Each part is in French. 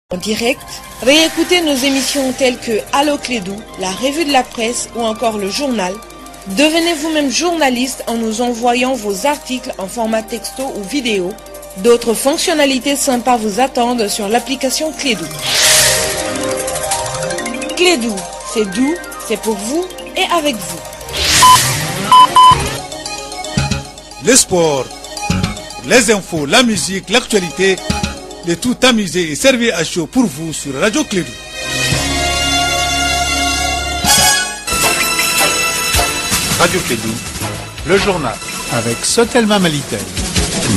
En direct, réécoutez nos émissions telles que Allo Clédou, la revue de la presse ou encore le journal. Devenez vous-même journaliste en nous envoyant vos articles en format texto ou vidéo. D'autres fonctionnalités sympas vous attendent sur l'application Clédou. Clédou, c'est doux, c'est pour vous et avec vous. Le sport, les infos, la musique, l'actualité, le tout amusé et servi à chaud pour vous sur Radio Clédou. Radio Clédou, le journal avec Sotelma Malitel.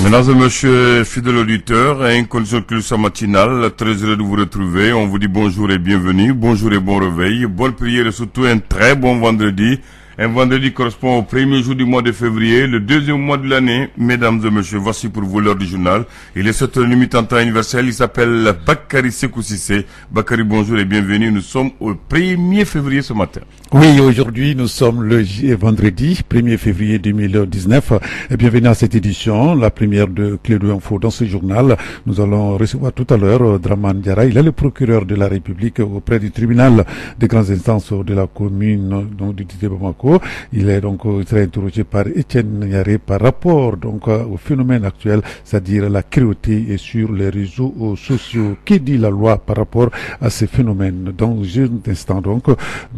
Mesdames et messieurs, fidèles auditeurs, à une condition que soit matinale, très heureux de vous retrouver. On vous dit bonjour et bienvenue, bonjour et bon réveil, bonne prière et surtout un très bon vendredi. Un vendredi correspond au premier jour du mois de février, le deuxième mois de l'année. Mesdames et messieurs, voici pour vous l'heure du journal. Il est 7h30 en temps universel. Il s'appelle Bakary Sekou Cissé. Bakary, bonjour et bienvenue. Nous sommes au 1er février ce matin. Oui, aujourd'hui, nous sommes le vendredi 1er février 2019. Et bienvenue à cette édition, la première de Clédou Info. Dans ce journal, nous allons recevoir tout à l'heure Dramane Diarra. Il est le procureur de la République auprès du tribunal des grandes instances de la commune du Bamako. Il sera interrogé par Etienne Niaré par rapport au phénomène actuel, c'est-à-dire la cruauté et sur les réseaux sociaux. Que dit la loi par rapport à ces phénomènes? Dans un instant, donc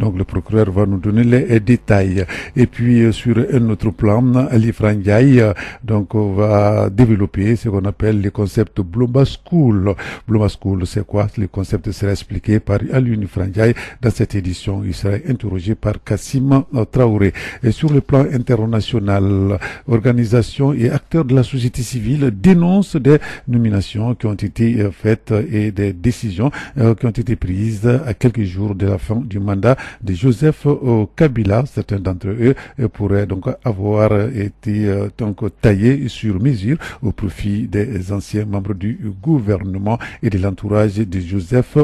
le procureur va nous donner les détails. Et puis sur un autre plan, Ali Frandiaï va développer ce qu'on appelle les concepts Blomba School. Blomba School, c'est quoi? Le concept sera expliqué par Ali Frandiaï dans cette édition. Il sera interrogé par Kassim Traoré. Et sur le plan international, organisations et acteurs de la société civile dénoncent des nominations qui ont été faites et des décisions qui ont été prises à quelques jours de la fin du mandat de Joseph Kabila. Certains d'entre eux pourraient donc avoir été taillés sur mesure au profit des anciens membres du gouvernement et de l'entourage de Joseph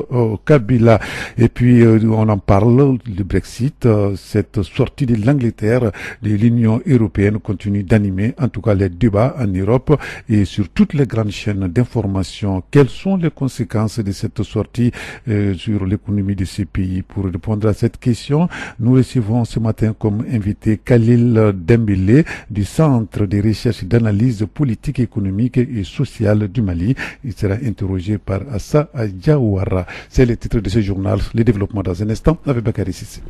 Kabila. Et puis on en parle du Brexit, cette sortie de l'Angleterre de l'Union européenne continue d'animer en tout cas les débats en Europe et sur toutes les grandes chaînes d'information. Quelles sont les conséquences de cette sortie sur l'économie de ces pays? Pour répondre à cette question, nous recevons ce matin comme invité Khalil Dembélé du Centre de recherche et d'analyse politique, économique et sociale du Mali. Il sera interrogé par Assa Diawara. C'est le titre de ce journal. Le développement dans un instant avec Bakary Cissé.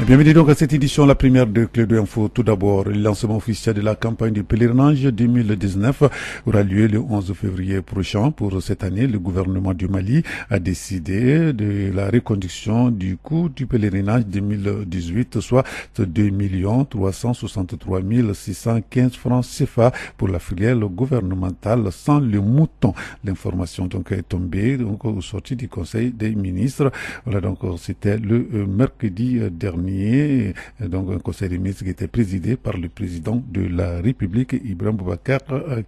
Bienvenue donc à cette édition, la première de Clédou Info. Tout d'abord, le lancement officiel de la campagne du pèlerinage 2019 aura lieu le 11 février prochain. Pour cette année, le gouvernement du Mali a décidé de la reconduction du coût du pèlerinage 2018, soit 2 363 615 francs CFA pour la filière gouvernementale sans le mouton. L'information est tombée au sorti du Conseil des ministres. Voilà, c'était le mercredi dernier. Un conseil des ministres qui était présidé par le président de la République, Ibrahim Boubacar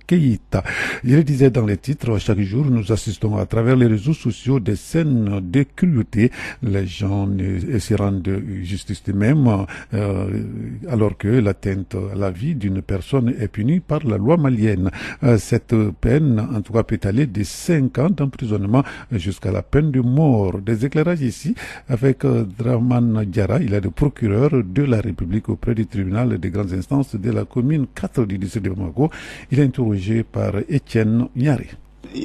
Keïta. Je le disais dans les titres, chaque jour nous assistons à travers les réseaux sociaux des scènes de cruauté. Les gens se rendent justice même alors que l'atteinte à la vie d'une personne est punie par la loi malienne. Cette peine, en tout cas, peut aller de 5 ans d'emprisonnement jusqu'à la peine de mort. Des éclairages ici avec Dramane Diarra. Il est le procureur de la République auprès du tribunal des grandes instances de la commune 4 du district de Bamako. Il est interrogé par Etienne Niaré.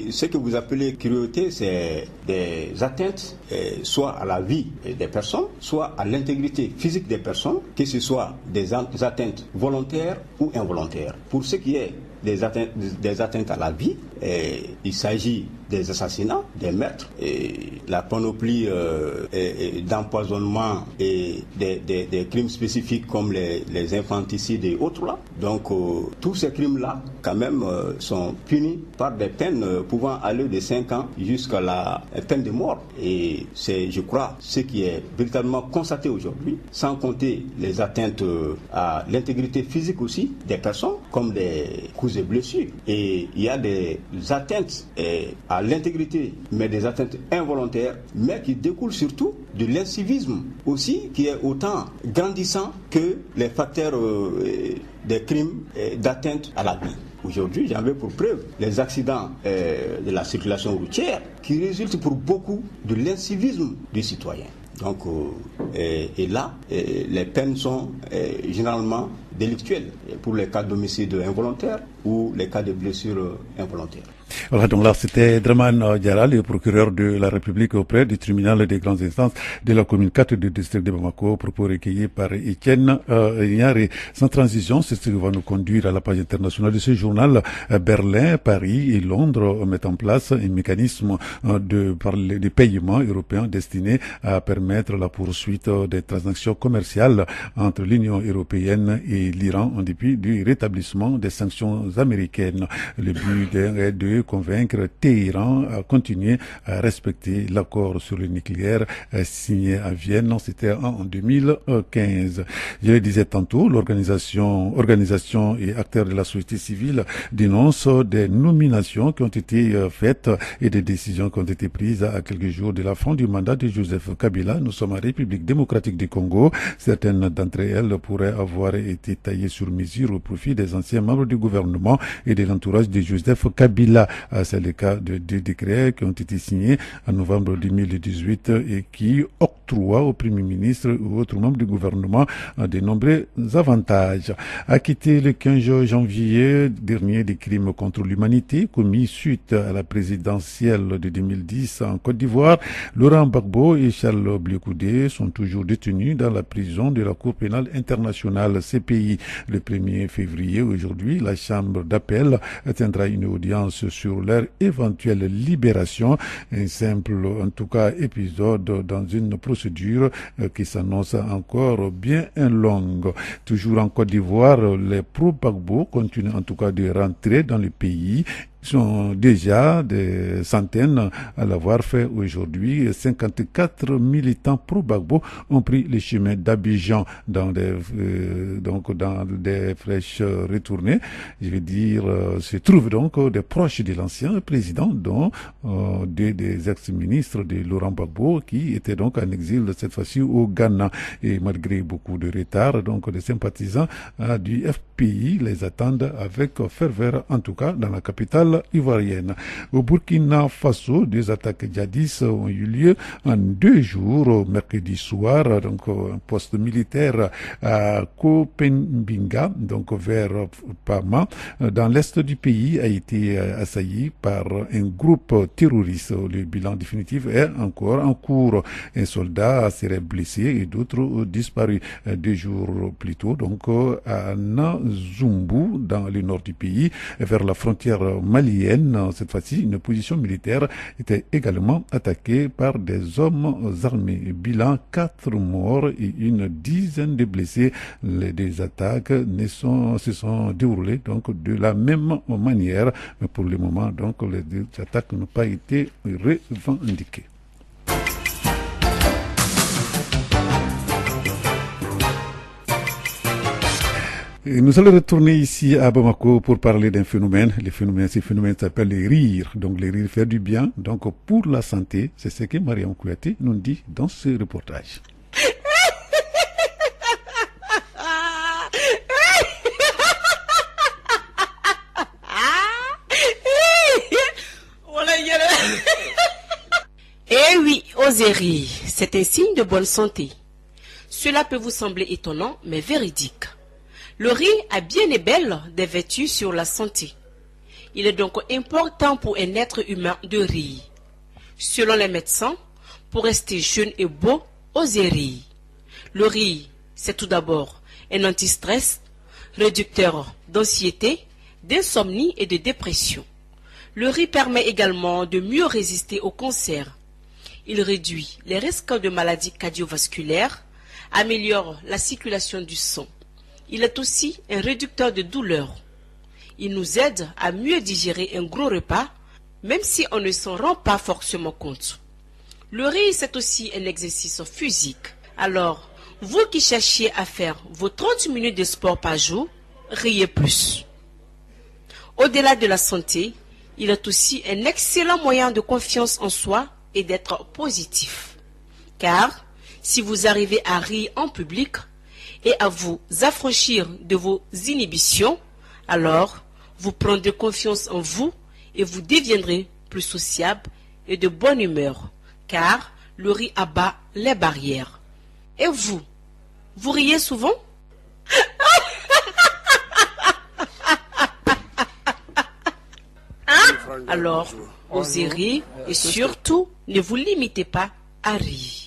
Ce que vous appelez cruauté, c'est des atteintes soit à la vie des personnes, soit à l'intégrité physique des personnes, que ce soit des atteintes volontaires ou involontaires. Pour ce qui est des atteintes à la vie, il s'agit des assassinats, des meurtres, et la panoplie d'empoisonnement et des crimes spécifiques comme les infanticides et autres là. Donc tous ces crimes-là, quand même, sont punis par des peines pouvant aller de 5 ans jusqu'à la peine de mort. Et c'est, je crois, ce qui est véritablement constaté aujourd'hui, sans compter les atteintes à l'intégrité physique aussi des personnes, comme des coups et blessures. Et il y a des atteintes à l'intégrité, mais des atteintes involontaires, mais qui découlent surtout de l'incivisme aussi, qui est autant grandissant que les facteurs des crimes d'atteinte à la vie. Aujourd'hui, j'en veux pour preuve les accidents de la circulation routière qui résultent pour beaucoup de l'incivisme du citoyen. Donc, et là, les peines sont généralement délictuelles pour les cas d'homicide involontaire ou les cas de blessures involontaires. Voilà, donc là, c'était Draman Diarra, le procureur de la République auprès du tribunal des grandes instances de la commune 4 du district de Bamako, propos recueillis par Etienne Ignaré. Sans transition, c'est ce qui va nous conduire à la page internationale de ce journal. Berlin, Paris et Londres mettent en place un mécanisme de paiement européen destiné à permettre la poursuite des transactions commerciales entre l'Union européenne et l'Iran en dépit du rétablissement des sanctions américaines. Le but est de convaincre Téhéran à continuer à respecter l'accord sur le nucléaire signé à Vienne. C'était en 2015. Je le disais tantôt, organisation et acteurs de la société civile dénoncent des nominations qui ont été faites et des décisions qui ont été prises à quelques jours de la fin du mandat de Joseph Kabila. Nous sommes en République démocratique du Congo. Certaines d'entre elles pourraient avoir été taillées sur mesure au profit des anciens membres du gouvernement et de l'entourage de Joseph Kabila. C'est le cas de deux décrets qui ont été signés en novembre 2018 et qui octroient au Premier ministre ou autres membres du gouvernement de nombreux avantages. Acquitté le 15 janvier dernier des crimes contre l'humanité commis suite à la présidentielle de 2010 en Côte d'Ivoire, Laurent Gbagbo et Charles Blé Koudé sont toujours détenus dans la prison de la Cour pénale internationale CPI. Le 1er février, aujourd'hui, la Chambre d'appel tiendra une audience sur leur éventuelle libération, un simple, en tout cas, épisode dans une procédure qui s'annonce encore bien longue. Toujours en Côte d'Ivoire, les pro-Gbagbo continuent en tout cas de rentrer dans le pays. Sont déjà des centaines à l'avoir fait aujourd'hui. 54 militants pro-Gbagbo ont pris le chemin d'Abidjan dans des flèches retournées. Je veux dire, se trouvent donc des proches de l'ancien président, dont deux des ex-ministres de Laurent Gbagbo, qui étaient donc en exil cette fois-ci au Ghana. Et malgré beaucoup de retard, donc des sympathisants du FPI les attendent avec ferveur, en tout cas dans la capitale ivoirienne. Au Burkina Faso, des attaques djihadistes ont eu lieu en 2 jours, mercredi soir, donc un poste militaire à Kopembinga, donc vers Pama, dans l'est du pays, a été assailli par un groupe terroriste. Le bilan définitif est encore en cours. Un soldat serait blessé et d'autres disparus. 2 jours plus tôt, donc à Nazumbu, dans le nord du pays, vers la frontière malienne, cette fois-ci, une position militaire était également attaquée par des hommes armés. Bilan 4 morts et une dizaine de blessés. Les 2 attaques se sont déroulées donc de la même manière, mais pour le moment, donc les 2 attaques n'ont pas été revendiquées. Nous allons retourner ici à Bamako pour parler d'un phénomène. Ce phénomène s'appelle les rires. Donc les rires faire du bien. Donc pour la santé, c'est ce que Mariam Kouyaté nous dit dans ce reportage. Eh oui, osez rire, c'est un signe de bonne santé. Cela peut vous sembler étonnant, mais véridique. Le rire a bien et belle des vertus sur la santé. Il est donc important pour un être humain de rire. Selon les médecins, pour rester jeune et beau, osez rire. Le rire, c'est tout d'abord un anti-stress, réducteur d'anxiété, d'insomnie et de dépression. Le rire permet également de mieux résister au cancer. Il réduit les risques de maladies cardiovasculaires, améliore la circulation du sang. Il est aussi un réducteur de douleur. Il nous aide à mieux digérer un gros repas, même si on ne s'en rend pas forcément compte. Le rire, c'est aussi un exercice physique. Alors, vous qui cherchiez à faire vos 30 minutes de sport par jour, riez plus. Au-delà de la santé, il est aussi un excellent moyen de confiance en soi et d'être positif. Car si vous arrivez à rire en public et à vous affranchir de vos inhibitions, alors vous prendrez confiance en vous et vous deviendrez plus sociable et de bonne humeur, car le rire abat les barrières. Et vous riez souvent? Alors, osez rire et surtout, ne vous limitez pas à rire.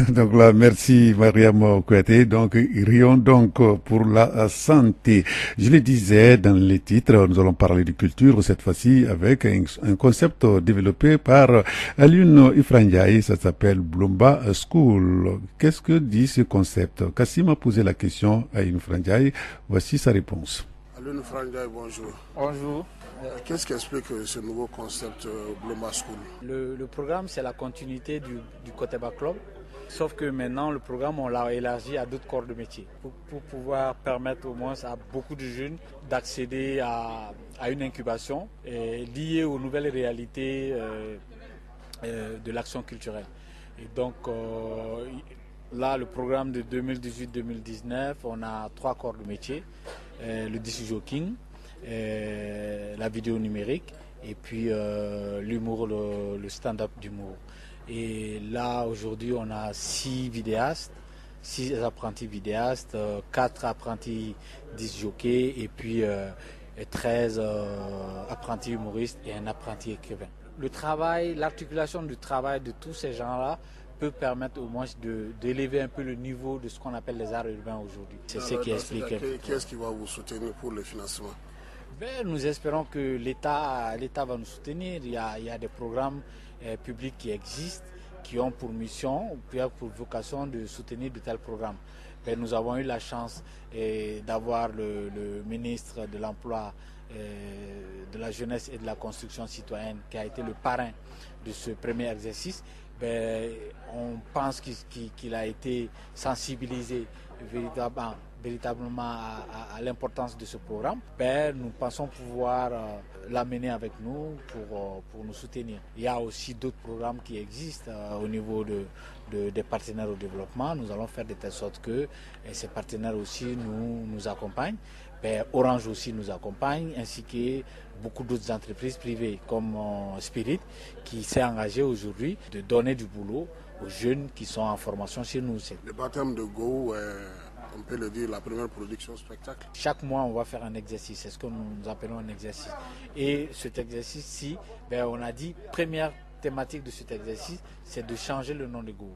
Donc là, merci Mariam Kouyaté. Donc, rions donc pour la santé. Je le disais dans les titres, nous allons parler de culture cette fois-ci avec un concept développé par Alioune Ifrandiaye. Ça s'appelle Bloomba School. Qu'est-ce que dit ce concept? Kassim a posé la question à Alioune Ifrandiaye. Voici sa réponse. Alioune Ifrandiaye, bonjour. Bonjour. Qu'est-ce qui explique ce nouveau concept Bloomba School? Le programme, c'est la continuité du Koteba Club, sauf que maintenant, le programme, on l'a élargi à d'autres corps de métier pour pouvoir permettre au moins à beaucoup de jeunes d'accéder à une incubation liée aux nouvelles réalités de l'action culturelle. Et donc, là, le programme de 2018-2019, on a 3 corps de métier, le disc jockeying, la vidéo numérique et puis l'humour, le stand-up d'humour. Et là aujourd'hui on a 6 vidéastes, 6 apprentis vidéastes, 4 apprentis disc-jockeys et puis 13 apprentis humoristes et un apprenti écrivain. Le travail, l'articulation du travail de tous ces gens-là peut permettre au moins d'élever un peu le niveau de ce qu'on appelle les arts urbains aujourd'hui. C'est ce qui explique. Qui est-ce qui va vous soutenir pour le financement? Nous espérons que l'État va nous soutenir. Il y a des programmes publics qui existent, qui ont pour mission, pour vocation de soutenir de tels programmes. Nous avons eu la chance d'avoir le ministre de l'Emploi, de la Jeunesse et de la Construction citoyenne qui a été le parrain de ce premier exercice. On pense qu'il a été sensibilisé véritablement à l'importance de ce programme. Nous pensons pouvoir l'amener avec nous pour nous soutenir. Il y a aussi d'autres programmes qui existent au niveau des partenaires au développement. Nous allons faire de telle sorte que ces partenaires aussi nous accompagnent. Orange aussi nous accompagne, ainsi que beaucoup d'autres entreprises privées comme Spirit qui s'est engagé aujourd'hui de donner du boulot aux jeunes qui sont en formation chez nous. Le baptême de Go, on peut le dire, la première production spectacle. Chaque mois, on va faire un exercice, c'est ce que nous appelons un exercice. Et cet exercice-ci, on a dit, première thématique de cet exercice, c'est de changer le nom de Go.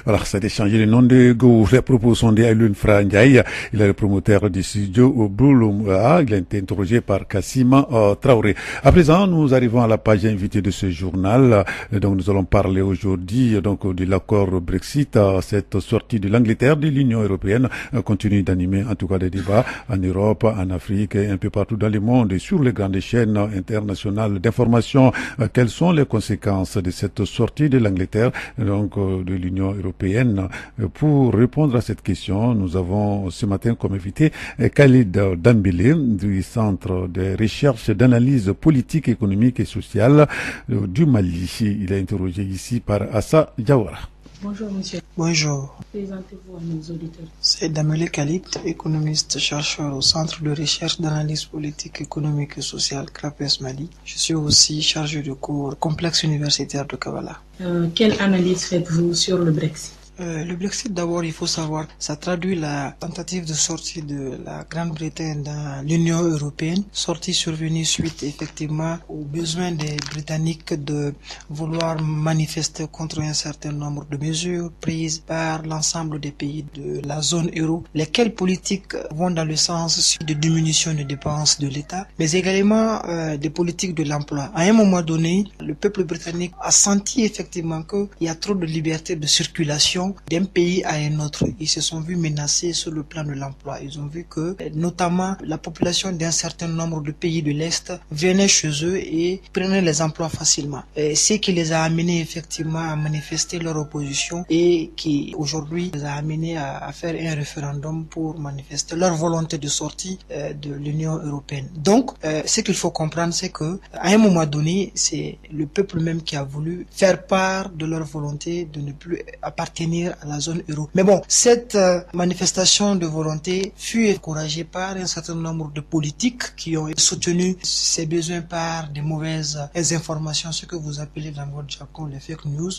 Alors, ça a changé le nom de Go. Les propos sont d'Alioune Ifrandiaye. Il est le promoteur du studio Bloomba. Il a été interrogé par Kassim Traoré. À présent, nous arrivons à la page invitée de ce journal. Donc, nous allons parler aujourd'hui de l'accord Brexit. Cette sortie de l'Angleterre de l'Union européenne continue d'animer en tout cas des débats en Europe, en Afrique et un peu partout dans le monde et sur les grandes chaînes internationales d'information. Quelles sont les conséquences de cette sortie de l'Angleterre, de l'Union européenne? Pour répondre à cette question, nous avons ce matin comme invité Khalid Dambélé du Centre de recherche d'analyse politique, économique et sociale du Mali. Il est interrogé ici par Assa Diawara. Bonjour monsieur. Bonjour. Présentez-vous à nos auditeurs. C'est Dambélé Khalid, économiste chercheur au Centre de recherche d'analyse politique, économique et sociale CRAPES Mali. Je suis aussi chargé de cours complexe universitaire de Kavala. Quelle analyse faites-vous sur le Brexit? Le Brexit, d'abord, il faut savoir, ça traduit la tentative de sortie de la Grande-Bretagne dans l'Union européenne, sortie survenue suite effectivement aux besoins des Britanniques de vouloir manifester contre un certain nombre de mesures prises par l'ensemble des pays de la zone euro, lesquelles politiques vont dans le sens de diminution des dépenses de l'État, mais également des politiques de l'emploi. À un moment donné, le peuple britannique a senti effectivement qu'il y a trop de liberté de circulation migration d'un pays à un autre. Ils se sont vus menacés sur le plan de l'emploi. Ils ont vu que, notamment, la population d'un certain nombre de pays de l'Est venait chez eux et prenait les emplois facilement. Ce qui les a amenés effectivement à manifester leur opposition et qui aujourd'hui les a amenés à faire un référendum pour manifester leur volonté de sortie de l'Union européenne. Donc, ce qu'il faut comprendre, c'est que à un moment donné, c'est le peuple même qui a voulu faire part de leur volonté de ne plus appartenir à la zone euro. Mais bon, cette manifestation de volonté fut encouragée par un certain nombre de politiques qui ont soutenu ces besoins par des mauvaises informations, ce que vous appelez dans votre jargon les fake news,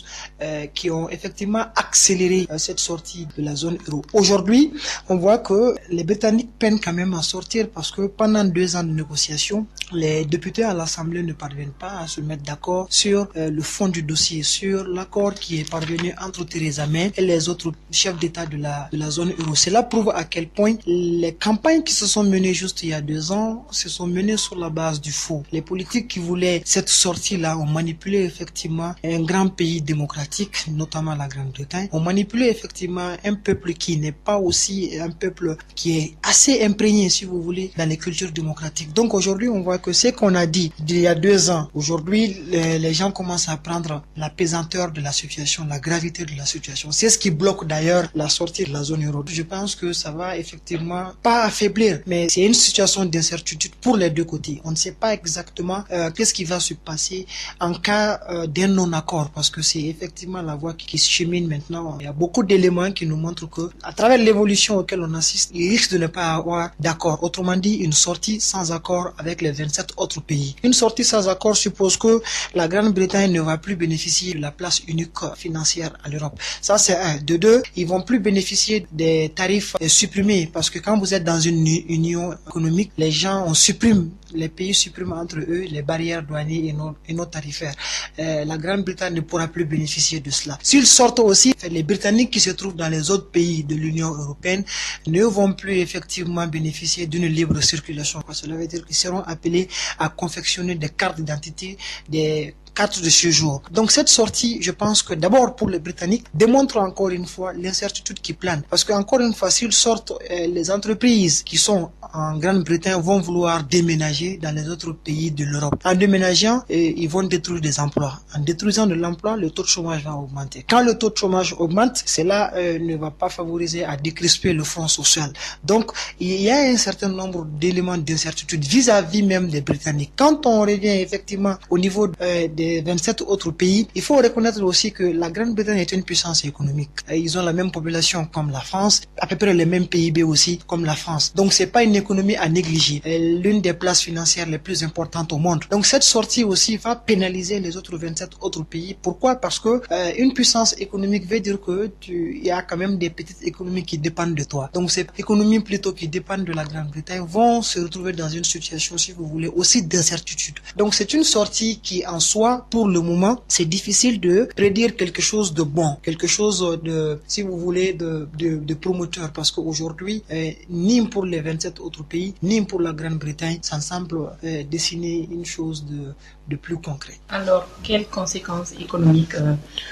qui ont effectivement accéléré cette sortie de la zone euro. Aujourd'hui, on voit que les Britanniques peinent quand même à sortir parce que pendant 2 ans de négociations, les députés à l'Assemblée ne parviennent pas à se mettre d'accord sur le fond du dossier, sur l'accord qui est parvenu entre Theresa May et les autres chefs d'État de la zone euro. Cela prouve à quel point les campagnes qui se sont menées juste il y a 2 ans se sont menées sur la base du faux. Les politiques qui voulaient cette sortie-là ont manipulé effectivement un grand pays démocratique, notamment la Grande-Bretagne, ont manipulé effectivement un peuple qui n'est pas aussi un peuple qui est assez imprégné, si vous voulez, dans les cultures démocratiques. Donc aujourd'hui, on voit que ce qu'on a dit il y a 2 ans, aujourd'hui, les gens commencent à prendre la pesanteur de la situation, la gravité de la situation. C'est ce qui bloque d'ailleurs la sortie de la zone euro. Je pense que ça va effectivement pas affaiblir, mais c'est une situation d'incertitude pour les deux côtés. On ne sait pas exactement qu'est-ce qui va se passer en cas d'un non-accord, parce que c'est effectivement la voie qui se chemine maintenant. Il y a beaucoup d'éléments qui nous montrent que, à travers l'évolution auquel on assiste, il risque de ne pas avoir d'accord. Autrement dit, une sortie sans accord avec les 27 autres pays. Une sortie sans accord suppose que la Grande-Bretagne ne va plus bénéficier de la place unique financière à l'Europe. Ça, c'est un. De deux, ils vont plus bénéficier des tarifs supprimés, parce que quand vous êtes dans une union économique, les pays suppriment entre eux les barrières douanières et non tarifaires. La Grande-Bretagne ne pourra plus bénéficier de cela. S'ils sortent aussi, les Britanniques qui se trouvent dans les autres pays de l'Union européenne ne vont plus effectivement bénéficier d'une libre circulation. Cela veut dire qu'ils seront appelés à confectionner des cartes d'identité, des cartes de séjour. Donc cette sortie, je pense que d'abord pour les Britanniques, démontre encore une fois l'incertitude qui plane. Parce que encore une fois, s'ils sortent, les entreprises qui sont en Grande-Bretagne vont vouloir déménager dans les autres pays de l'Europe. En déménageant, ils vont détruire des emplois. En détruisant de l'emploi, le taux de chômage va augmenter. Quand le taux de chômage augmente, cela ne va pas favoriser à décrisper le front social. Donc, il y a un certain nombre d'éléments d'incertitude vis-à-vis même des Britanniques. Quand on revient effectivement au niveau des 27 autres pays, il faut reconnaître aussi que la Grande-Bretagne est une puissance économique. Ils ont la même population comme la France, à peu près les mêmes PIB aussi comme la France. Donc, c'est pas une économie à négliger. L'une des places financières les plus importantes au monde. Donc, cette sortie aussi va pénaliser les autres 27 autres pays. Pourquoi? Parce que une puissance économique veut dire que il y a quand même des petites économies qui dépendent de toi. Donc, ces économies plutôt qui dépendent de la Grande-Bretagne vont se retrouver dans une situation, si vous voulez, aussi d'incertitude. Donc, c'est une sortie qui, en soi, pour le moment, c'est difficile de prédire quelque chose de bon, quelque chose de, si vous voulez, de promoteur, parce qu'aujourd'hui, ni pour les 27 autres pays, ni pour la Grande-Bretagne, ça semble dessiner une chose de plus concret. Alors, quelles conséquences économiques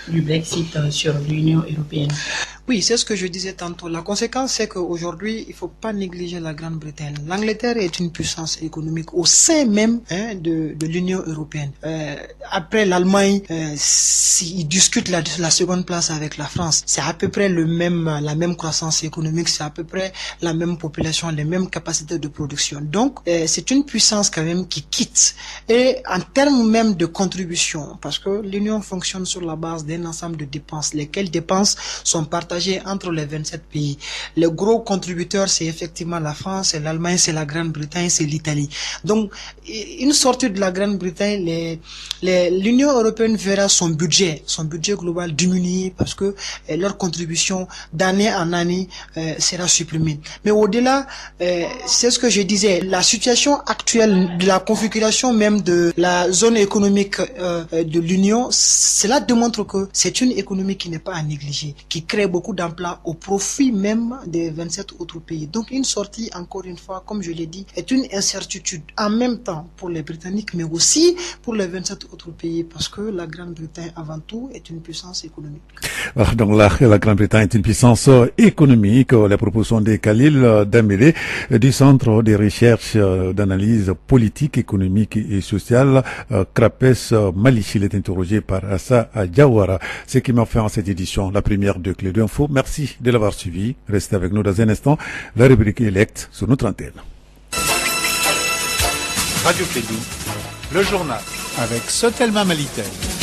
du Brexit sur l'Union européenne? Oui, c'est ce que je disais tantôt. La conséquence, c'est qu'aujourd'hui, il ne faut pas négliger la Grande-Bretagne. L'Angleterre est une puissance économique au sein même de l'Union européenne. Après l'Allemagne, s'ils discutent la seconde place avec la France, c'est à peu près la même croissance économique, c'est à peu près la même population, les mêmes capacités de production. Donc, c'est une puissance quand même qui quitte. Et en termes même de contribution, parce que l'Union fonctionne sur la base d'un ensemble de dépenses, lesquelles dépenses sont partagées entre les 27 pays. Les gros contributeurs, c'est effectivement la France, c'est l'Allemagne, c'est la Grande-Bretagne, c'est l'Italie. Donc, une sortie de la Grande-Bretagne, l'Union européenne verra son budget global diminuer parce que leur contribution d'année en année sera supprimée. Mais au-delà, c'est ce que je disais, la situation actuelle de la configuration même de la zone économique de l'Union, cela démontre que c'est une économie qui n'est pas à négliger, qui crée beaucoup beaucoup d'emplois au profit même des 27 autres pays. Donc une sortie, encore une fois, comme je l'ai dit, est une incertitude en même temps pour les Britanniques, mais aussi pour les 27 autres pays, parce que la Grande-Bretagne, avant tout, est une puissance économique. Alors, donc la Grande-Bretagne est une puissance économique. La proposition de Khalil Damele du Centre de recherche d'analyse politique, économique et sociale, CRAPES Mali. Il est interrogé par Assa Diawara. Ce qui m'a fait en cette édition, la première de Clé d'Info. Merci de l'avoir suivi. Restez avec nous dans un instant. La rubrique Elect sur notre antenne. Radio Clédou, le journal avec Sotelma Malitel.